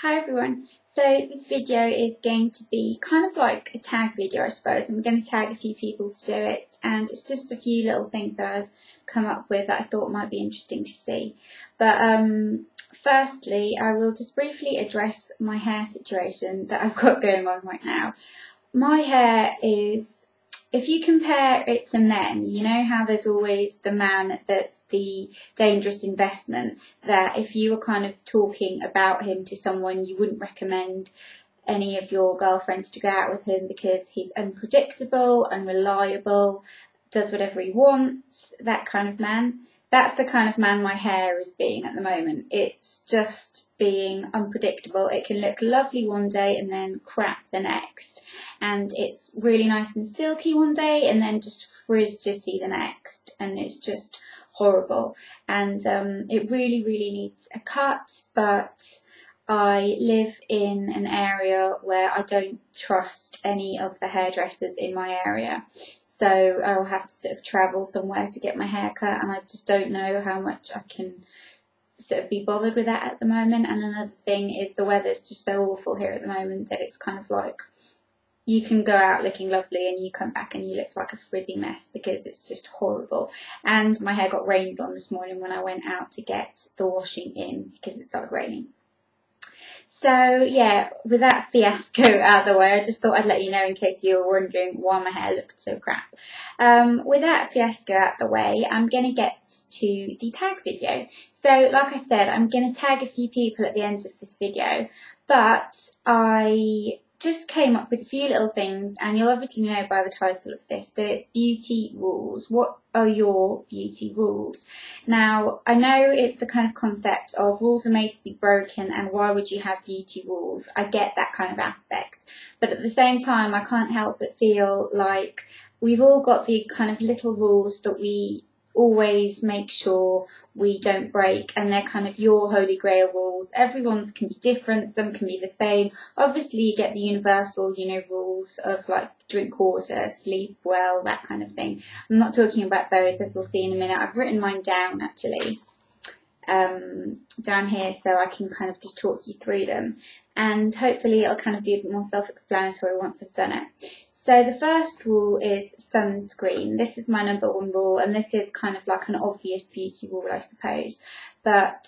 Hi everyone, so this video is going to be kind of like a tag video, I suppose. I'm going to tag a few people to do it, and it's just a few little things that I've come up with that I thought might be interesting to see. But firstly, I will just briefly address my hair situation that I've got going on right now. My hair is, if you compare it to men, you know how there's always the man that's the dangerous investment, that if you were kind of talking about him to someone, you wouldn't recommend any of your girlfriends to go out with him because he's unpredictable, unreliable, does whatever he wants, that kind of man. That's the kind of man my hair is being at the moment. It's just being unpredictable. It can look lovely one day and then crap the next. And it's really nice and silky one day and then just frizzy the next. And it's just horrible. And it really, really needs a cut. But I live in an area where I don't trust any of the hairdressers in my area. So I'll have to sort of travel somewhere to get my hair cut, and I just don't know how much I can sort of be bothered with that at the moment. And another thing is the weather's just so awful here at the moment that it's kind of like you can go out looking lovely and you come back and you look like a frizzy mess because it's just horrible. And my hair got rained on this morning when I went out to get the washing in because it started raining. So yeah, with that fiasco out of the way, I just thought I'd let you know in case you were wondering why my hair looked so crap. With that fiasco out of the way, I'm going to get to the tag video. So like I said, I'm going to tag a few people at the end of this video, but I just came up with a few little things, and you'll obviously know by the title of this that it's beauty rules. What are your beauty rules? Now, I know it's the kind of concept of rules are made to be broken and why would you have beauty rules? I get that kind of aspect, but at the same time I can't help but feel like we've all got the kind of little rules that we always make sure we don't break, and they're kind of your holy grail rules. Everyone's can be different, some can be the same. Obviously you get the universal, you know, rules of like drink water, sleep well, that kind of thing. I'm not talking about those, as we'll see in a minute. I've written mine down actually down here so I can kind of just talk you through them, and hopefully it'll kind of be a bit more self-explanatory once I've done it. So the first rule is sunscreen. This is my #1 rule, and this is kind of like an obvious beauty rule, I suppose. But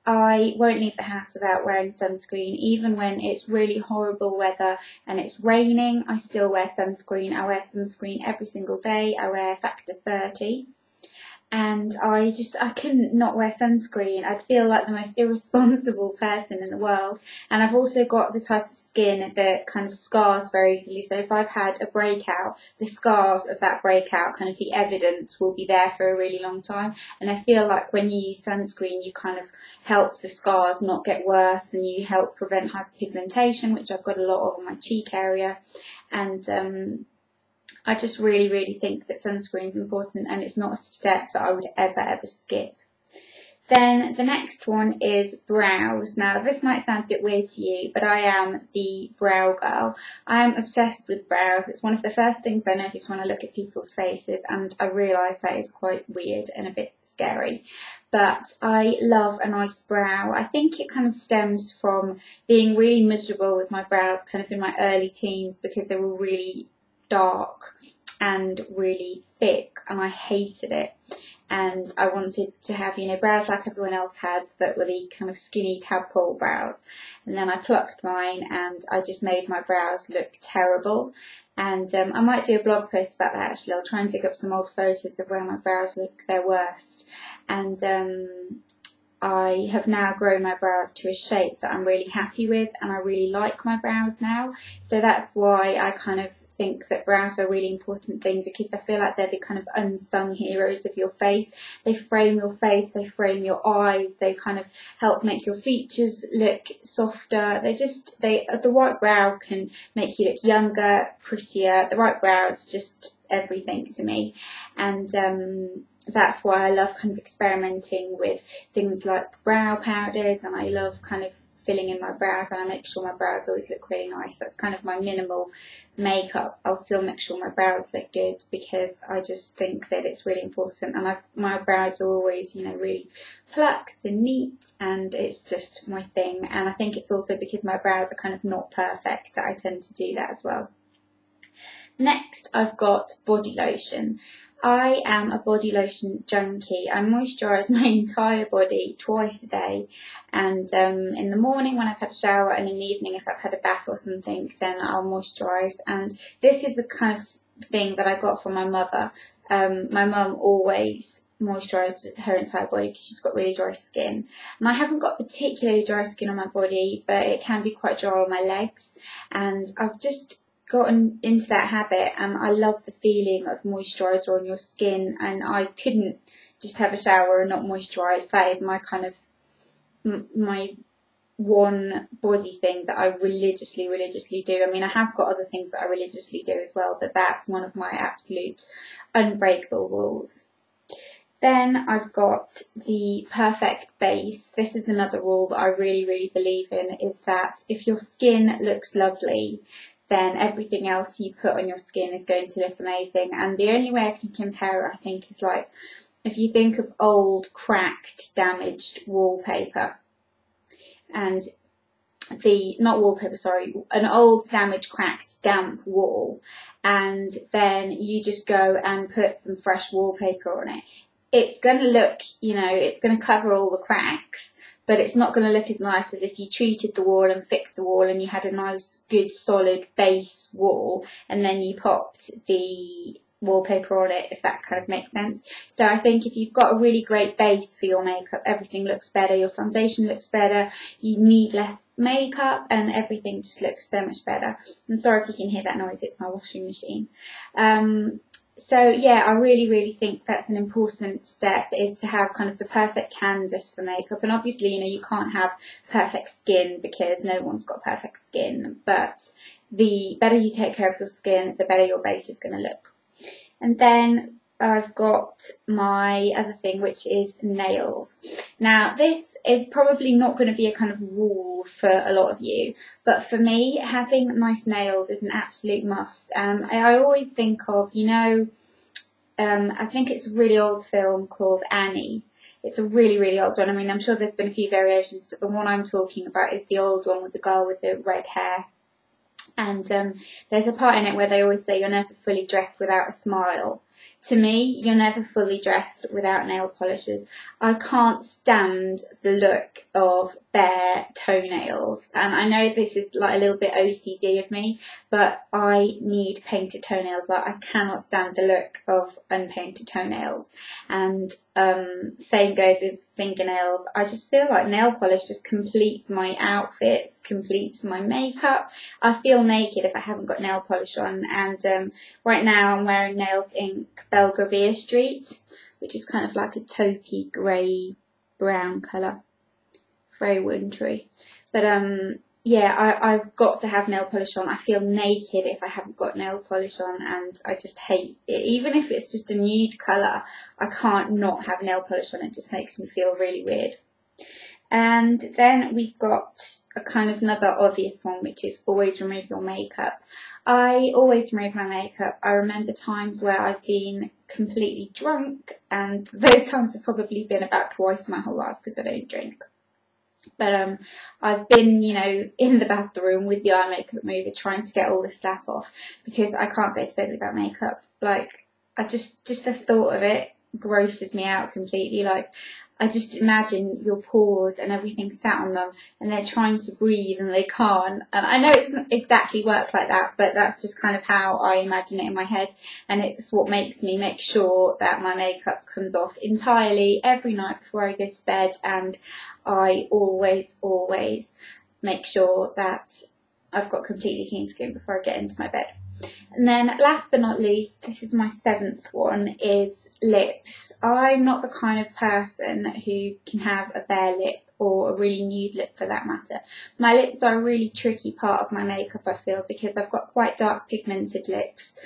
I won't leave the house without wearing sunscreen. Even when it's really horrible weather and it's raining, I still wear sunscreen. I wear sunscreen every single day. I wear factor 30. And I couldn't not wear sunscreen. I'd feel like the most irresponsible person in the world. And I've also got the type of skin that kind of scars very easily. So if I've had a breakout, the scars of that breakout, kind of the evidence, will be there for a really long time. And I feel like when you use sunscreen, you kind of help the scars not get worse, and you help prevent hyperpigmentation, which I've got a lot of on my cheek area. And I just really, really think that sunscreen is important, and it's not a step that I would ever skip. Then the next one is brows. Now this might sound a bit weird to you, but I am the brow girl. I am obsessed with brows. It's one of the first things I notice when I look at people's faces, and I realise that is quite weird and a bit scary. But I love a nice brow. I think it kind of stems from being really miserable with my brows kind of in my early teens because they were really dark and really thick, and I hated it. And I wanted to have, you know, brows like everyone else had, that were the kind of skinny tadpole brows. And then I plucked mine and I just made my brows look terrible. And I might do a blog post about that actually. I'll try and dig up some old photos of where my brows look their worst. And I have now grown my brows to a shape that I'm really happy with, and I really like my brows now. So that's why I kind of think that brows are a really important thing, because I feel like they're the kind of unsung heroes of your face. They frame your face, they frame your eyes, they kind of help make your features look softer. The right brow can make you look younger, prettier. The right brow is just everything to me. And that's why I love kind of experimenting with things like brow powders, and I love kind of filling in my brows, and I make sure my brows always look really nice. That's kind of my minimal makeup. I'll still make sure my brows look good because I just think that it's really important, and my brows are always, you know, really plucked and neat, and it's just my thing. And I think it's also because my brows are kind of not perfect that I tend to do that as well. Next, I've got body lotion. I am a body lotion junkie. I moisturise my entire body twice a day, and in the morning when I've had a shower, and in the evening if I've had a bath or something, then I'll moisturise. And this is the kind of thing that I got from my mother. My mum always moisturise her entire body because she's got really dry skin, and I haven't got particularly dry skin on my body, but it can be quite dry on my legs, and I've just gotten into that habit, and I love the feeling of moisturiser on your skin, and I couldn't just have a shower and not moisturise. That is my kind of my one body thing that I religiously do. I mean, I have got other things that I religiously do as well, but that's one of my absolute unbreakable rules. Then I've got the perfect base. This is another rule that I really believe in, is that if your skin looks lovely, then everything else you put on your skin is going to look amazing. And the only way I can compare it, I think, is like if you think of old, cracked, damaged wallpaper, and an old, damaged, cracked, damp wall, and then you just go and put some fresh wallpaper on it. It's going to look, you know, it's going to cover all the cracks, but it's not going to look as nice as if you treated the wall and fixed the wall and you had a nice, good, solid base wall, and then you popped the wallpaper on it, if that kind of makes sense. So I think if you've got a really great base for your makeup, everything looks better, your foundation looks better, you need less makeup, and everything just looks so much better. I'm sorry if you can hear that noise, it's my washing machine. So yeah, I really think that's an important step, is to have kind of the perfect canvas for makeup. And obviously, you know, you can't have perfect skin because no one's got perfect skin, but the better you take care of your skin, the better your base is going to look. And then I've got my other thing, which is nails. Now, this is probably not going to be a kind of rule for a lot of you, but for me, having nice nails is an absolute must. I always think of, you know, I think it's a really old film called Annie. It's a really old one. I mean, I'm sure there's been a few variations, but the one I'm talking about is the old one with the girl with the red hair. And there's a part in it where they always say you're never fully dressed without a smile. To me, you're never fully dressed without nail polishes. I can't stand the look of bare toenails. And I know this is like a little bit OCD of me, but I need painted toenails. Like, I cannot stand the look of unpainted toenails. And same goes with fingernails. I just feel like nail polish just completes my outfits, completes my makeup. I feel naked if I haven't got nail polish on. And right now I'm wearing Nails Inc. Belgravia Street, which is kind of like a taupey grey brown colour, very wintry. But yeah, I've got to have nail polish on. I feel naked if I haven't got nail polish on, and I just hate it. Even if it's just a nude colour, I can't not have nail polish on. It just makes me feel really weird. And then we've got a kind of another obvious one, which is always remove your makeup. I always remove my makeup. I remember times where I've been completely drunk, and those times have probably been about twice in my whole life because I don't drink. But I've been, you know, in the bathroom with the eye makeup remover trying to get all the slap off because I can't go to bed without makeup. Like, I just the thought of it grosses me out completely. Like, I just imagine your pores and everything sat on them, and they're trying to breathe and they can't. And I know it's not exactly worked like that, but that's just kind of how I imagine it in my head. And it's what makes me make sure that my makeup comes off entirely every night before I go to bed. And I always make sure that I've got completely clean skin before I get into my bed. And then last but not least, this is my 7th one, is lips. I'm not the kind of person who can have a bare lip or a really nude lip for that matter. My lips are a really tricky part of my makeup, I feel, because I've got quite dark pigmented lips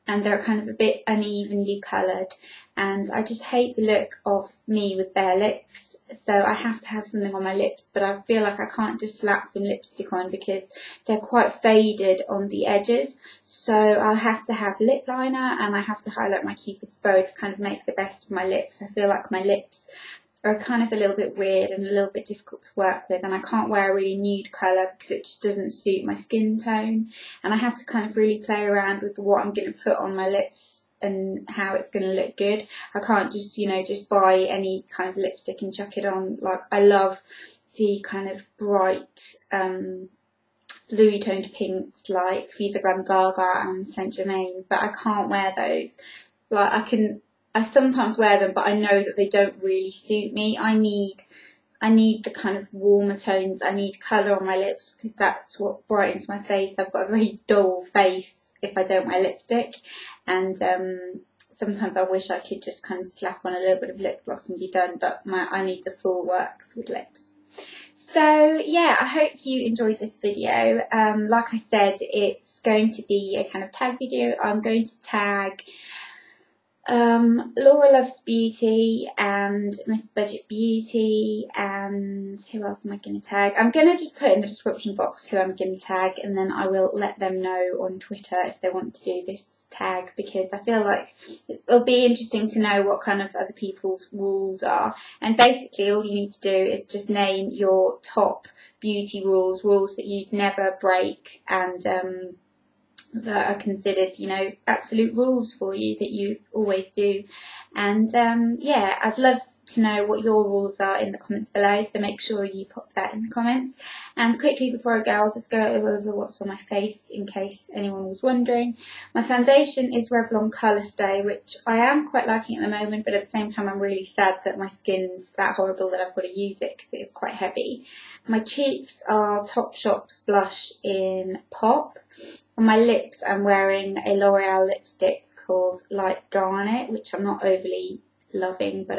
and they're kind of a bit unevenly coloured. and I just hate the look of me with bare lips. So I have to have something on my lips, but I feel like I can't just slap some lipstick on because they're quite faded on the edges. So I'll have to have lip liner, and I have to highlight my Cupid's bow to kind of make the best of my lips. I feel like my lips are kind of a little bit weird and a little bit difficult to work with, and I can't wear a really nude colour because it just doesn't suit my skin tone, and I have to kind of really play around with what I'm going to put on my lips and how it's going to look good. I can't just, you know, just buy any kind of lipstick and chuck it on. Like, I love the kind of bright bluey toned pinks like Viva Glam Gaga and Saint Germain, but I can't wear those. Like, I sometimes wear them, but I know that they don't really suit me. I need the kind of warmer tones. I need colour on my lips because that's what brightens my face. I've got a very dull face if I don't wear lipstick, and sometimes I wish I could just kind of slap on a little bit of lip gloss and be done, but I need the full works with lips. So yeah, I hope you enjoyed this video. Like I said, it's going to be a kind of tag video. I'm going to tag Lauralovesbeauty and Missbudgetbeauty, and who else am I going to tag? I'm going to just put in the description box who I'm going to tag, and then I will let them know on Twitter if they want to do this tag, because I feel like it'll be interesting to know what kind of other people's rules are. And basically all you need to do is just name your top beauty rules that you'd never break, and that are considered, you know, absolute rules for you that you always do. And yeah, I'd love to know what your rules are in the comments below, so make sure you pop that in the comments. And quickly before I go, I'll just go over what's on my face in case anyone was wondering. My foundation is Revlon Colour Stay, which I am quite liking at the moment, but at the same time I'm really sad that my skin's that horrible that I've got to use it because it is quite heavy. My cheeks are Topshop's blush in Pop. On my lips I'm wearing a L'Oreal lipstick called Light Garnet, which I'm not overly loving, but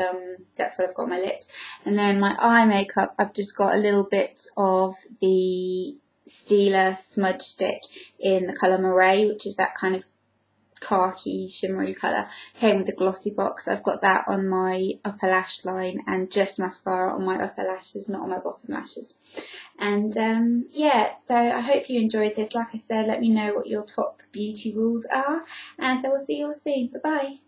that's what I've got on my lips. And then my eye makeup, I've just got a little bit of the Stila smudge stick in the colour Murray, which is that kind of khaki shimmery colour. Came with a glossy box. I've got that on my upper lash line and just mascara on my upper lashes, not on my bottom lashes. And yeah, so I hope you enjoyed this. Like I said, let me know what your top beauty rules are, and I will see you all soon. Bye bye.